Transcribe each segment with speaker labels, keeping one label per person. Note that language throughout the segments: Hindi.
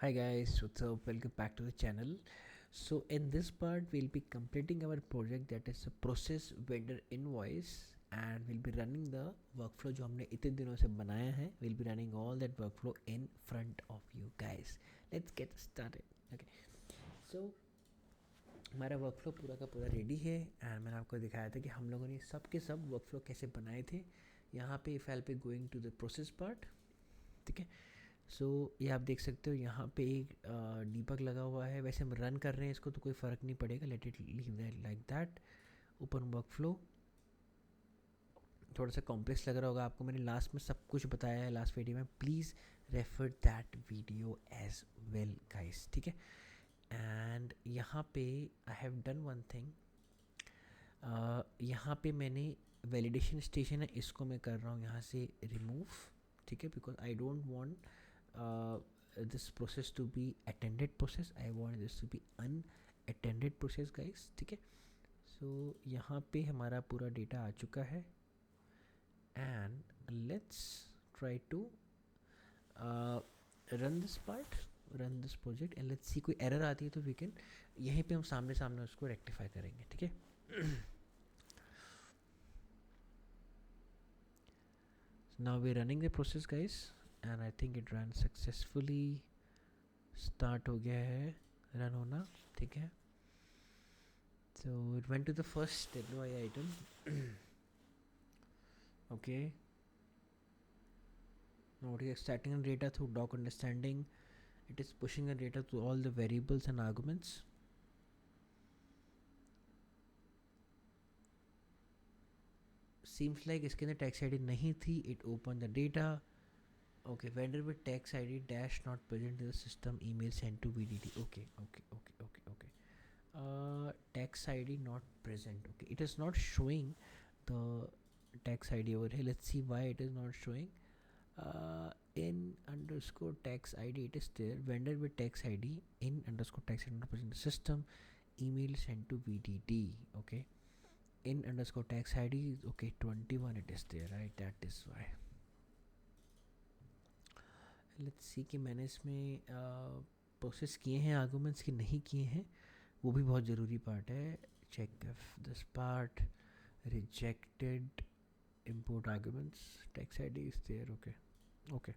Speaker 1: Hi guys, what's up? Welcome back to the channel. So in this part we'll be completing our project, that is a process vendor invoice, and we'll be running the workflow जो हमने इतने दिनों से बनाया है. We'll be running all that workflow in front of you guys. Let's get started. Okay. So हमारा वर्कफ्लो पूरा का पूरा रेडी है एंड मैंने आपको दिखाया था कि हम लोगों ने सब के सब वर्कफ्लो कैसे बनाए थे. यहाँ पे इफ़ आई पे going to the process part, ठीक है. सो ये आप देख सकते हो यहाँ पे एक डीबग लगा हुआ है. वैसे हम रन कर रहे हैं इसको तो कोई फ़र्क नहीं पड़ेगा. Let it leave that like that. Open work flow. थोड़ा सा कॉम्प्लेक्स लग रहा होगा आपको. मैंने लास्ट में सब कुछ बताया है लास्ट वीडियो में. Please refer that video as well guys, ठीक है. एंड यहाँ पे I have done one thing. यहाँ पे मैंने वैलिडेशन स्टेशन है इसको मैं कर रहा हूँ यहाँ से रिमूव, ठीक है. Because I don't want this process to be attended process. I want this to be unattended process guys, ठीक है. सो यहाँ पे हमारा पूरा डेटा आ चुका है and let's try to run this part, run this project and let's see कोई एरर आती है तो वी कैन यहीं पे हम सामने सामने उसको रेक्टिफाई करेंगे, ठीक है. Now we're running the process guys and I think it ran successfully. Start हो गया है रन होना, ठीक है. So it went to the first WI item. Okay. Now it is extracting the data through doc understanding. It is pushing the data to all the variables and arguments. Seems like इसके अंदर text ID नहीं थी. It opened the data. Okay, vendor with text ID dash not present in the system, email sent to VDD. Okay. Text ID not present. Okay, it is not showing the text ID over here. Let's see why it is not showing. In underscore text ID it is there. Vendor with text ID in underscore text ID not present in the system, email sent to VDD. Okay, in underscore text ID okay 21 it is there, right? That is why. Let's see कि मैंने इसमें प्रोसेस किए हैं आर्गूमेंट्स कि नहीं किए हैं. वो भी बहुत ज़रूरी पार्ट है. Check if this part rejected import arguments, text id is there. Okay,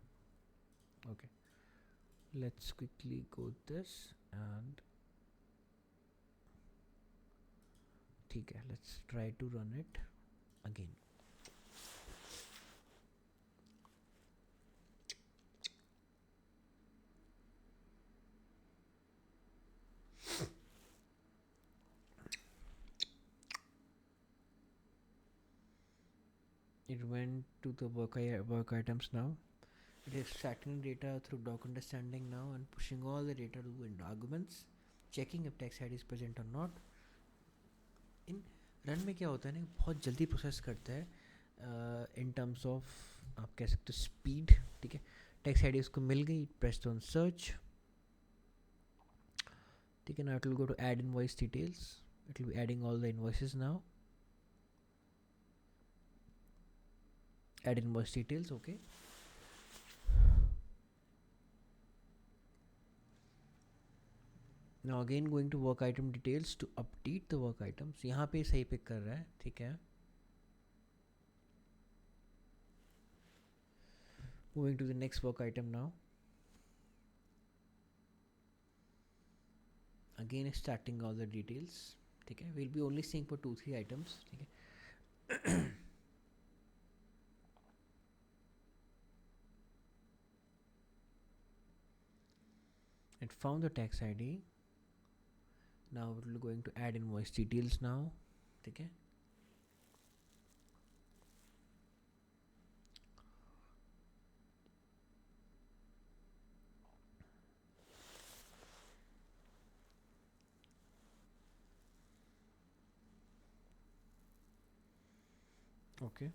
Speaker 1: let's quickly go this and ठीक है, let's try to run it again. It went to the work items now. It is extracting data through doc understanding now and pushing all the data to into arguments, checking if text id is present or not. In run में क्या होता है ना, बहुत जल्दी प्रोसेस करता है इन टर्म्स ऑफ आप कह सकते हो स्पीड, ठीक है. टेक्स्ट आईडी उसको मिल गई, प्रेस्ड ऑन सर्च, ठीक है. Now it will go to add invoice details. It will be adding all the invoices now. Add invoice details. Okay. Now again going to work item details to update the work items. यहाँ पे सही पिक कर रहा है, ठीक है. Moving to the next work item now. Again starting all the details, ठीक है. Will be only seeing for 2-3 items, ठीक है. It found the tax ID. Now it will going to add invoice details now, ठीक है. Okay.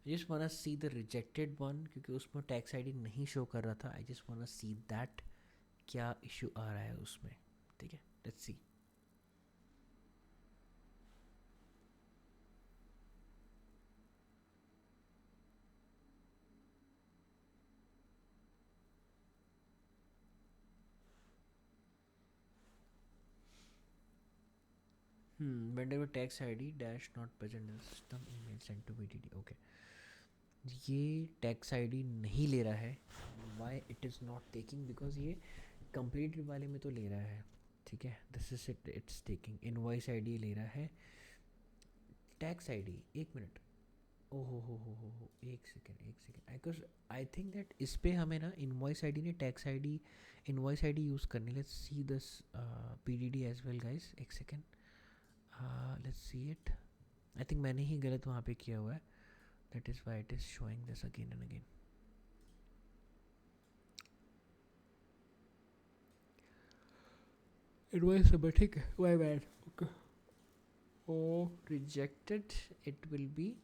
Speaker 1: I just want see the rejected one क्योंकि उसमें टैक्स आईडी नहीं शो कर रहा था. I just want see that क्या इशू आ रहा है उसमें, ठीक है. Let's C. vendor with tax ID dash not present in the system email sent to BDD. Okay, ये टैक्स आईडी नहीं ले रहा है. Why it is not taking? Because ये कंप्लीटेड वाले में तो ले रहा है. ठीक है, this is it, it's taking. Invoice ID ले रहा है. टैक्स आईडी, एक मिनट. ओहो हो, एक सेकेंड एक second. Because I think that इस पे हमें ना इनवॉइस आईडी ने tax ID, invoice ID use करनी. Let's see this PDD as well guys. एक second, let's see it. I think मैंने ही गलत वहाँ पे किया हुआ है. That is why it is showing this again and again. Invoice number, ठीक है, my bad. Okay, oh rejected. It will be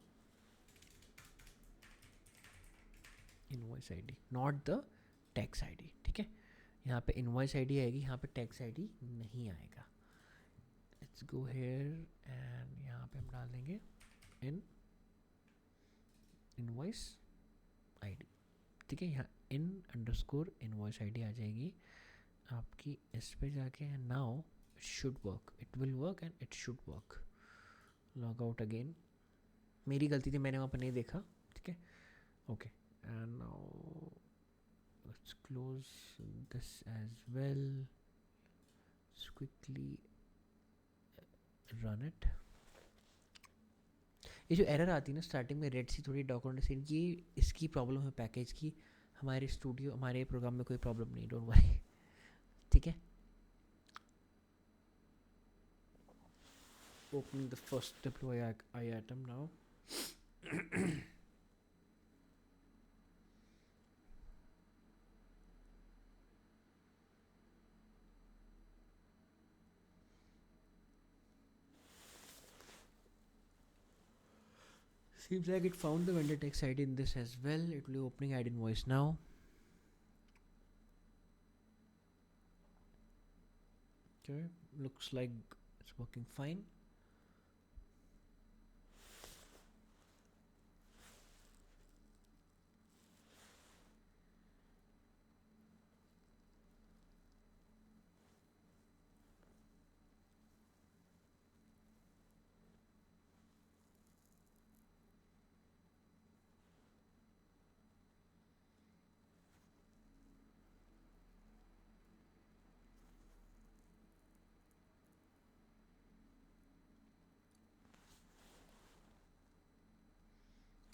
Speaker 1: invoice ID not the tax ID. ठीक है, यहाँ पे इनवॉइस आईडी आएगी, यहाँ पे टैक्स आईडी नहीं आएगा. लेट्स गो हेयर एंड यहाँ पे हम डाल देंगे इनवॉइस आईडी. ठीक है, यहाँ इन अंडरस्कोर इनवॉइस आईडी आ जाएगी आपकी. इस पे जाके now it should work, it will work and it should work. Log out again. मेरी गलती थी, मैंने वहाँ पर नहीं देखा. ठीक है, okay. And now let's close this as well. Quickly run it. ये जो एरर आती है ना स्टार्टिंग में, रेड सी थोड़ी डॉक्यूमेंटेशन, ये इसकी प्रॉब्लम है पैकेज की. हमारे स्टूडियो, हमारे प्रोग्राम में कोई प्रॉब्लम नहीं, डोंट वरी. ठीक है, opening the first deploy item now. Seems like it found the vendor text ID in this as well. It will be opening add invoice now. Okay, looks like it's working fine.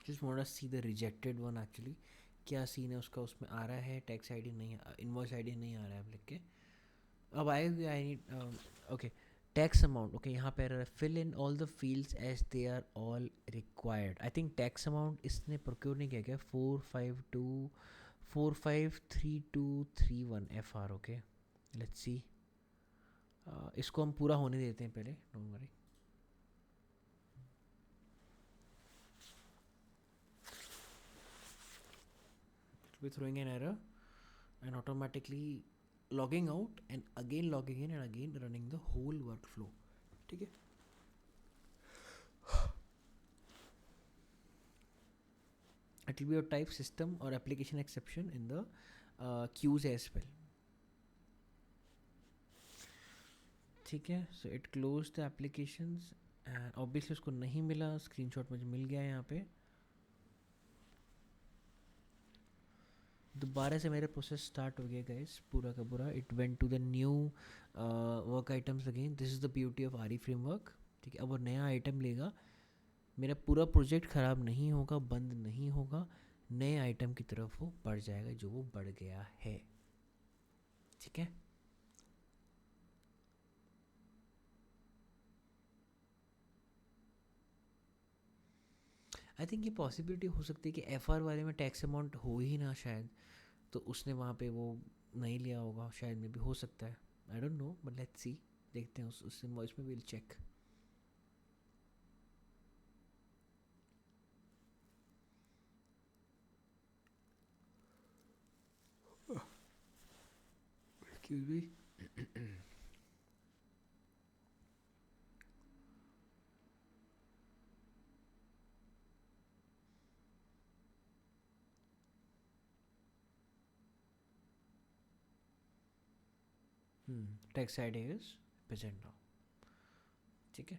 Speaker 1: Just want to see the rejected one actually. क्या सीन है उसका, उसमें आ रहा है टैक्स आईडी नहीं, इनवॉइस आईडी नहीं आ रहा है. अब लिख के अब आएगी. I need okay. Tax amount, okay, यहाँ पे fill in all the fields as they are all required. I think tax amount इसने प्रोक्योर नहीं किया क्या. 4524532231 FR. Okay, let's see. इसको हम पूरा होने देते हैं पहले, don't worry. Be throwing an error and automatically logging out and again logging in and again running the whole workflow. ठीक है, it will be your type system or application exception in the queues as well. ठीक है, so it closed the applications and obviously उसको नहीं मिला. स्क्रीनशॉट मुझे मिल गया यहाँ पे. दोबारा से मेरा प्रोसेस स्टार्ट हो गया गाइस, पूरा का पूरा. It went to the new work items again. This is the beauty of RE framework. ठीक है, अब वो नया आइटम लेगा. मेरा पूरा प्रोजेक्ट ख़राब नहीं होगा, बंद नहीं होगा. नए आइटम की तरफ वो बढ़ जाएगा जो वो बढ़ गया है. ठीक है, आई थिंक ये पॉसिबिलिटी हो सकती है कि FR वाले में टैक्स अमाउंट हो ही ना शायद, तो उसने वहाँ पे वो नहीं लिया होगा शायद. में भी हो सकता है, I don't know, but let's see. देखते हैं उस इनवॉइस में. Will check. Excuse me. Text ID is present now. ठीक है,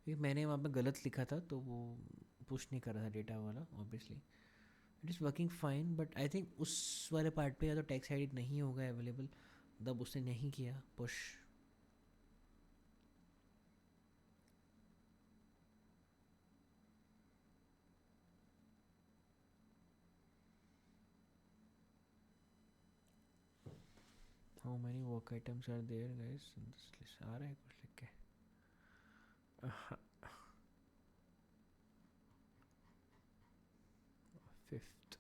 Speaker 1: क्योंकि मैंने वहाँ पे गलत लिखा था तो वो पुश नहीं कर रहा था डेटा वाला obviously. It is working fine, but I think उस वाले पार्ट पे या तो टेक्स्ट एडिट नहीं होगा अवेलेबल, तब उसने नहीं किया push. How many work items are there guys in this list, आ रहा है कुछ लिख के? फिफ्थ,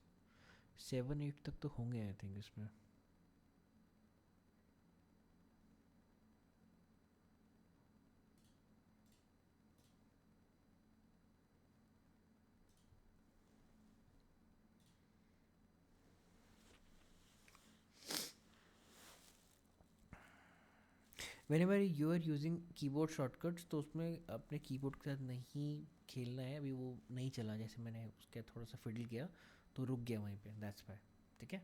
Speaker 1: 7 8 तक तो होंगे आई थिंक इसमें। Whenever you are using keyboard shortcuts तो उसमें अपने कीबोर्ड के साथ नहीं खेलना है, अभी वो नहीं चला, जैसे मैंने उसके थोड़ा सा फिडल किया तो रुक गया वहीं पे, दैट्स वाई। ठीक है,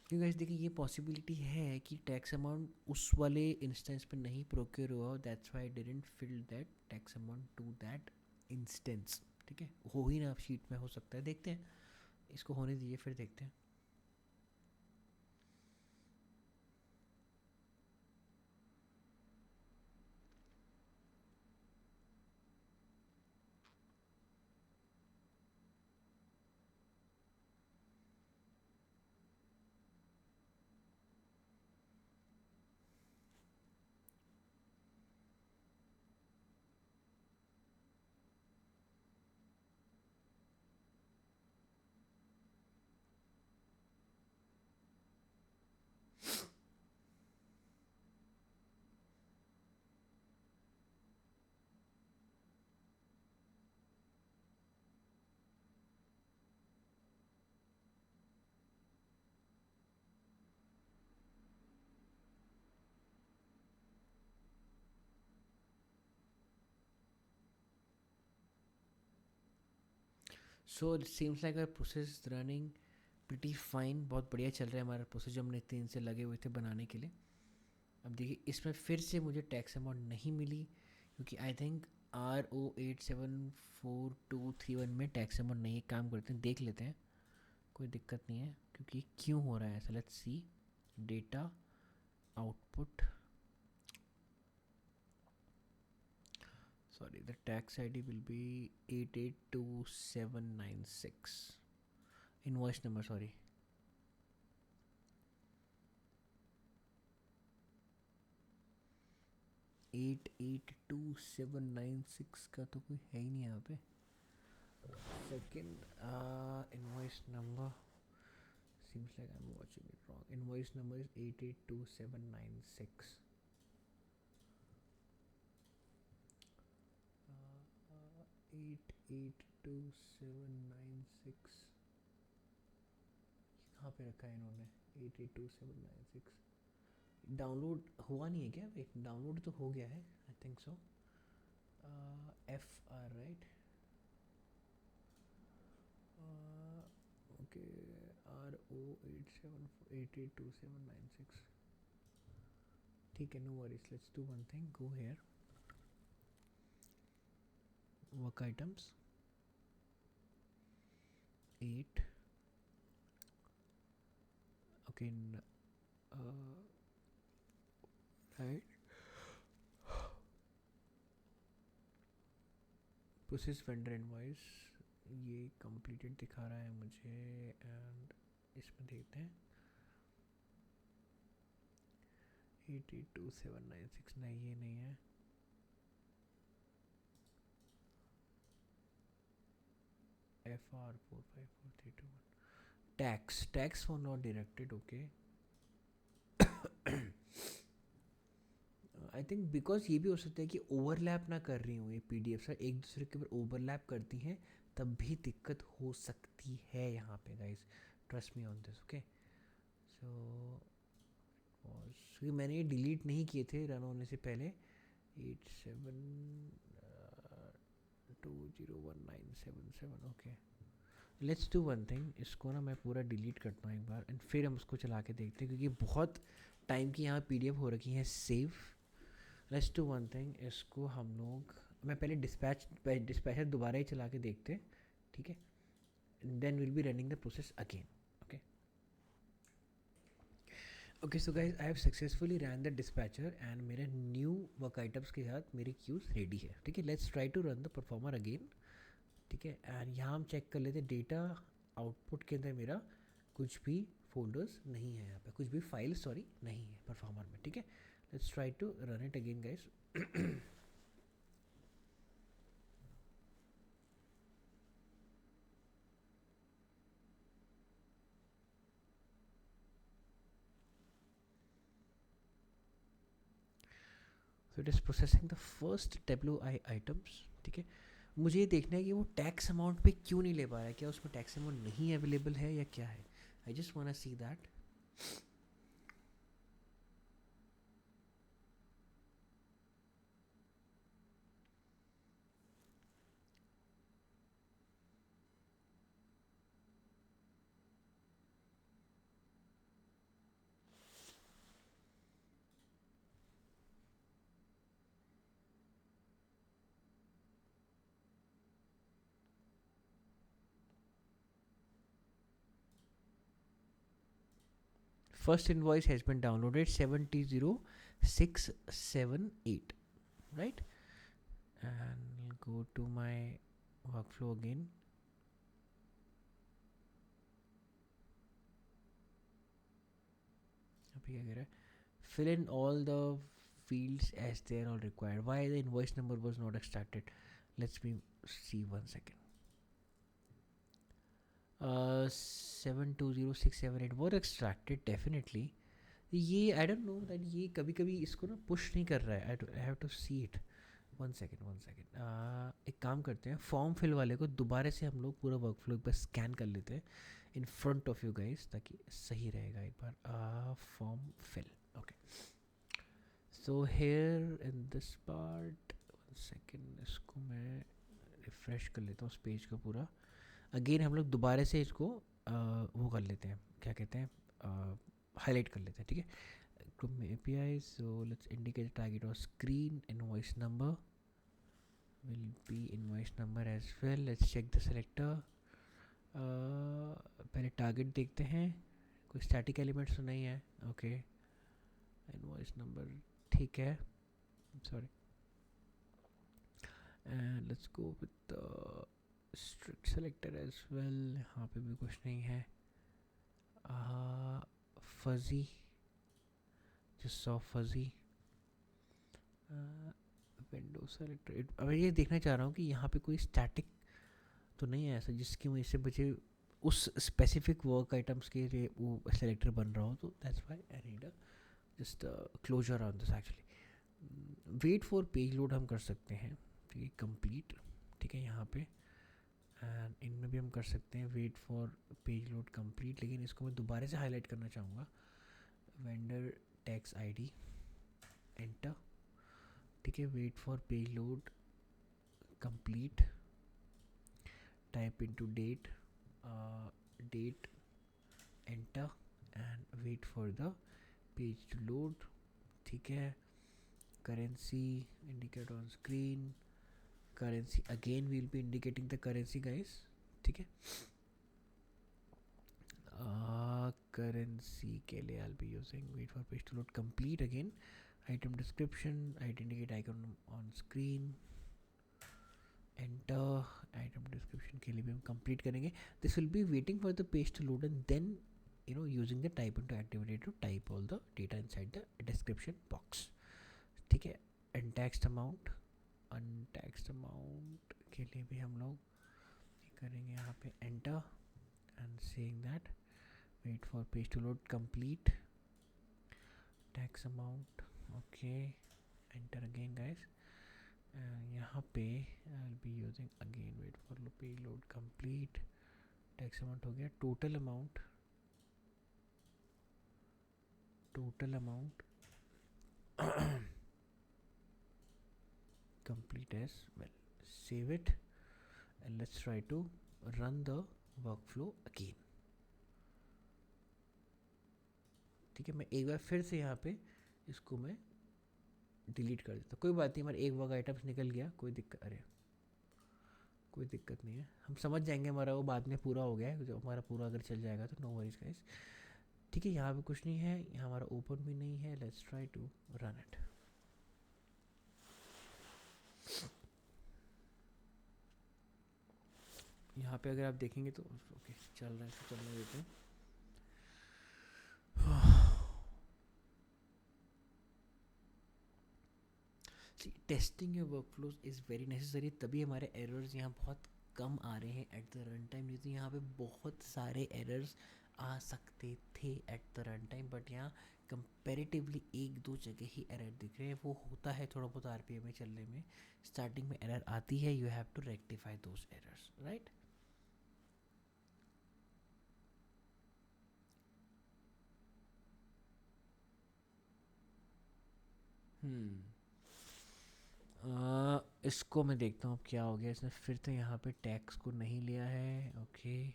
Speaker 1: क्योंकि गाइस देखिए ये पॉसिबिलिटी है कि टैक्स अमाउंट उस वाले इंस्टेंस पे नहीं प्रोक्योर हुआ, that's why didn't fill that tax amount to that instance. ठीक है, हो ही ना शीट में, हो सकता है, देखते हैं, इसको होने दीजिए फिर देखते हैं। So it seems like our process running pretty fine, बहुत बढ़िया चल रहा है हमारा प्रोसेस जो हमने इतने दिन से लगे हुए थे बनाने के लिए। अब देखिए इसमें फिर से मुझे टैक्स अमाउंट नहीं मिली, क्योंकि आई थिंक RO874231 में टैक्स अमाउंट नहीं है। काम करते हैं, देख लेते हैं, कोई दिक्कत नहीं है, क्योंकि क्यों हो रहा है ऐसा। Let's see data output, sorry the tax ID will be 882796, invoice number sorry 882796 का तो कोई है ही नहीं यहाँ पे। Second invoice number seems like I'm watching it wrong, invoice number is 882796, 882796 कहाँ पे रखा है इन्होंने? 882796 डाउनलोड हुआ नहीं है क्या? वेट, डाउनलोड तो हो गया है I think so. F R right, okay, RO87882796, ठीक है, no worries, let's do one thing, go here work items 8, okay, right, process vendor invoice, ये कंप्लीटेड दिखा रहा है मुझे, एंड इसमें देखते हैं 882796, नहीं ये नहीं है, FR454321, tax for not deducted, okay. I think because ये भी हो सकता है कि ओवरलैप ना कर रही हूँ ये पीडीएफ सर, एक दूसरे के ऊपर ओवरलैप करती हैं, तब भी दिक्कत हो सकती है यहाँ पे guys, trust me on this, okay. So क्योंकि मैंने ये डिलीट नहीं किए थे रन होने से पहले, 87 20197 okay, let's do one thing, इसको ना मैं पूरा डिलीट करता हूँ एक बार एंड फिर हम उसको चला के देखते हैं, क्योंकि बहुत टाइम की यहाँ पीडीएफ हो रखी है save. Let's do one thing, इसको हम लोग, मैं पहले डिस्पैचर दोबारा ही चला के देखते हैं, ठीक है, then will be running the process again. Okay okay, so guys I have successfully run the dispatcher and मेरे न्यू वर्क आइटम्स के साथ मेरी क्यूज रेडी है, ठीक है। Let's try to run the performer again, ठीक है। एंड यहाँ हम चेक कर लेते हैं डेटा आउटपुट के अंदर मेरा कुछ भी फोल्डर्स नहीं है, यहाँ पे कुछ भी फाइल सॉरी नहीं है परफॉर्मर में, ठीक है। Let's try to run it again guys. So it is processing the first WI items, ठीक है। मुझे ये देखना है कि वो टैक्स अमाउंट पे क्यों नहीं ले पा रहा है, क्या उसमें टैक्स अमाउंट नहीं अवेलेबल है या क्या है। I just want see that. First invoice has been downloaded 70678, right? And go to my workflow again. अभी क्या कह रहा है, fill in all the fields as they are all required. Why the invoice number was not extracted? Let's me see 1 second. 720678 were extracted definitely. ये आई डोंट नो दैट ये कभी कभी इसको ना पुश नहीं कर रहा है, I have to see it. 1 second एक काम करते हैं, फॉर्म फिल वाले को दोबारा से हम लोग पूरा वर्क फ्लो एक बार स्कैन कर लेते हैं in front of you guys, ताकि सही रहेगा एक बार। Form fill, okay. So here in this part, 1 second, इसको मैं रिफ्रेश कर लेता हूँ उस पेज को पूरा। अगेन हम लोग दोबारा से इसको वो कर लेते हैं, क्या कहते हैं, हाईलाइट कर लेते हैं, ठीक है। group में API, so let's indicate the target on screen. Invoice number will be invoice number as well. Let's check the selector. पहले टारगेट देखते हैं, कोई स्टैटिक एलिमेंट्स तो नहीं है, ओके। इनवॉइस नंबर ठीक है, sorry. And let's go with strict selector as well, यहाँ पे भी कुछ नहीं है। Fuzzy, just saw fuzzy window selector. अब मैं ये देखना चाह रहा हूँ कि यहाँ पे कोई स्टैटिक तो नहीं है ऐसा जिसकी वजह से मुझे उस स्पेसिफिक वर्क आइटम्स के लिए वो सेलेक्टर बन रहा हो, तो that's why I need just closure on this actually. Wait for page load हम कर सकते हैं, ठीक है, कंप्लीट, ठीक है, यहाँ पे। एंड इनमें भी हम कर सकते हैं wait for page load complete, लेकिन इसको मैं दोबारा से हाईलाइट करना चाहूँगा। वेंडर टैक्स आईडी एंटर, ठीक है, wait for page load complete, type into date, date enter and wait for the page to load, ठीक है। Currency indicate on screen, currency again will be indicating the currency guys, ठीक है। करेंसी के लिए I'll be using wait for page to load complete again, item description, indicate icon on screen, enter, item description के लिए भी हम complete करेंगे। This will be waiting for the page to load and then using the type into activity to type all the data inside the description box, ठीक है। untaxed amount के लिए भी हम लोग करेंगे यहाँ पे enter and saying that wait for page to load complete, tax amount, okay, enter again guys। यहाँ पे I'll be using again wait for page load complete, tax amount हो गया, total amount complete as well, save it and let's try to run the workflow again. ठीक है, मैं एक बार फिर से यहाँ पे इसको मैं डिलीट कर देता हूँ, कोई बात नहीं, हमारा एक वर्क आइटम्स निकल गया, कोई दिक्कत, अरे कोई दिक्कत नहीं है, हम समझ जाएंगे, हमारा वो बाद में पूरा हो गया है, जब हमारा पूरा अगर चल जाएगा तो नो वरीज गाइस। ठीक है, यहाँ पे कुछ नहीं है, यहाँ हमारा ओपन भी नहीं है, let's try to run it. यहाँ पे अगर आप देखेंगे तो ओके चल रहा है, तो चलने देते हैं। Testing your workflows is very necessary, तभी हमारे एरर्स यहाँ बहुत कम आ रहे हैं एट द रन टाइम, नहीं तो यहाँ पे बहुत सारे एरर्स आ सकते थे at the run time, but यहाँ कंपेरेटिवली एक दो जगह ही एरर दिख रहे हैं। वो होता है थोड़ा बहुत आरपीएम में चलने में, स्टार्टिंग में एरर आती है, you have to rectify those errors, right. इसको मैं देखता हूँ क्या हो गया, इसने फिर से यहाँ पे टैक्स को नहीं लिया है। Okay,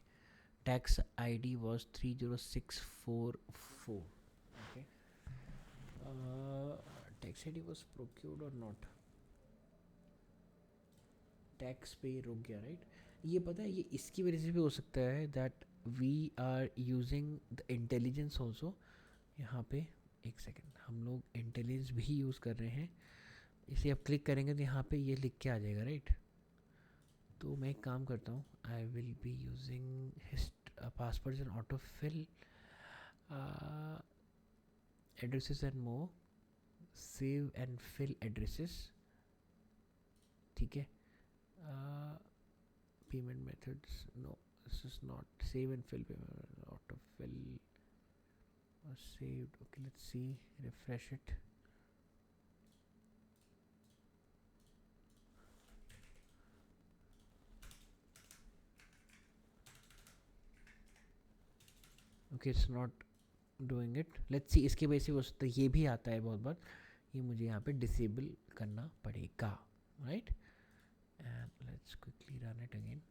Speaker 1: tax ID was 30644। Okay, tax ID was procured और नॉट, टैक्स पे ये रुक गया, राइट। ये पता है, ये इसकी वजह से भी हो सकता है that we are using the intelligence also. यहाँ पे एक सेकेंड, हम लोग इंटेलिजेंस भी यूज़ कर रहे हैं, इसे आप क्लिक करेंगे तो यहाँ पे ये लिख के आ जाएगा, राइट। तो मैं एक काम करता हूँ, I will be using passwords and auto fill addresses and more, save and fill addresses, ठीक है। Payment methods no, this is not save and fill, payment auto fill saved. Okay, let's see, refresh it. Okay, it's not doing it. Let's see, इसके वजह से हो सकता है ये भी आता है बहुत बार, ये मुझे यहाँ पे डिसेबल करना पड़ेगा, right. And let's quickly run it again.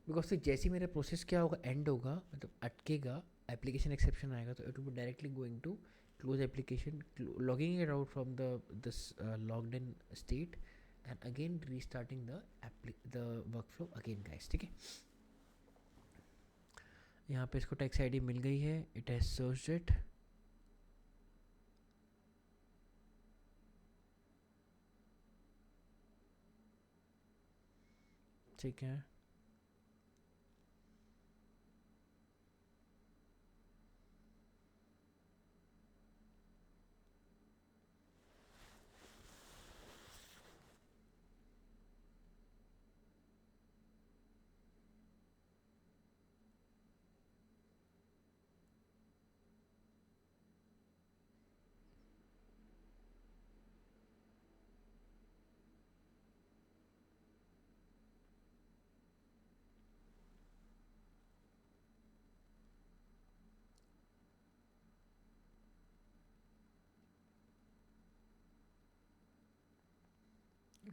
Speaker 1: Because फिर जैसे ही मेरा प्रोसेस क्या होगा, एंड होगा, मतलब अटकेगा, एप्लीकेशन एक्सेप्शन आएगा, तो it will be directly going to close application, logging it out from this logged in state and again restarting the workflow again guys, ठीक है। यहाँ पे इसको टैक्स आईडी मिल गई है, इट हैज सर्च्ड इट, ठीक है।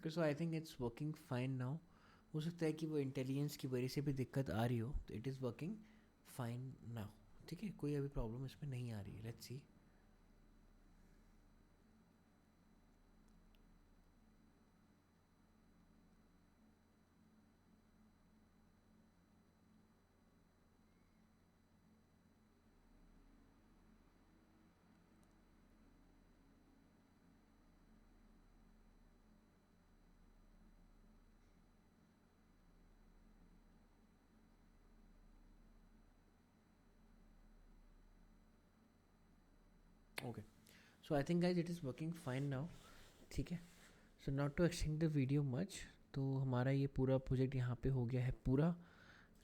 Speaker 1: So I think it's working fine now. हो सकता है कि वो इंटेलिजेंस की वजह से भी दिक्कत आ रही हो, तो it is working fine now, ठीक है, कोई अभी प्रॉब्लम इसमें नहीं आ रही है। Let's see, okay, so I think guys it is working fine now, ठीक है। So not to extend the video much, तो हमारा ये पूरा प्रोजेक्ट यहाँ पे हो गया है पूरा।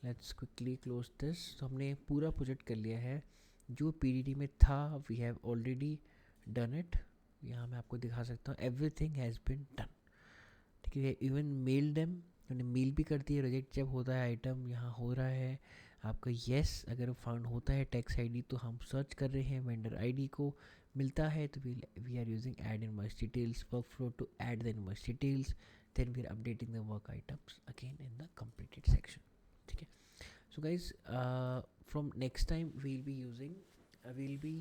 Speaker 1: Let's quickly close this. तो हमने पूरा प्रोजेक्ट कर लिया है, जो पीडीडी में था we have already done it. यहाँ मैं आपको दिखा सकता हूँ, एवरीथिंग हैज़ बिन डन, ठीक है। इवन मेल डेम, मैंने मेल भी कर दिया, रिजेक्ट जब होता है आइटम यहाँ हो रहा है, आपका येस अगर फाउंड होता है टैक्स आईडी तो हम सर्च कर रहे हैं वेंडर आईडी को, मिलता है तो we are using add invoice details work flow to add the invoice details, then we are updating the work items again in the completed section. ठीक है. So guys, from next time we'll be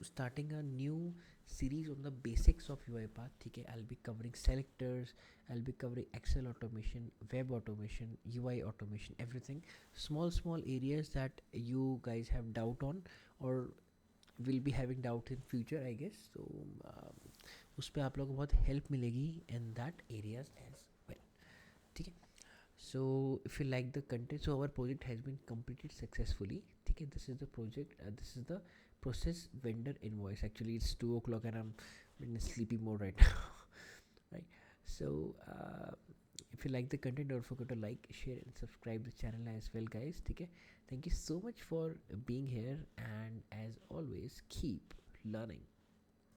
Speaker 1: starting a new series on the basics of UiPath. ठीक है. I'll be covering selectors, I'll be covering Excel automation, web automation, UI automation, everything. Small areas that you guys have doubt on or will be having doubt in future, I guess. So उस पर आप लोगों को बहुत help मिलेगी in that areas as well. ठीक है. So if you like the content, so our project has been completed successfully. Okay, this is the project, this is the process vendor invoice. Actually it's 2 o'clock and I'm in a sleepy mode right now. Right. So if you like the content, don't forget to like, share and subscribe the channel as well, guys. Okay, thank you so much for being here, and as always keep learning.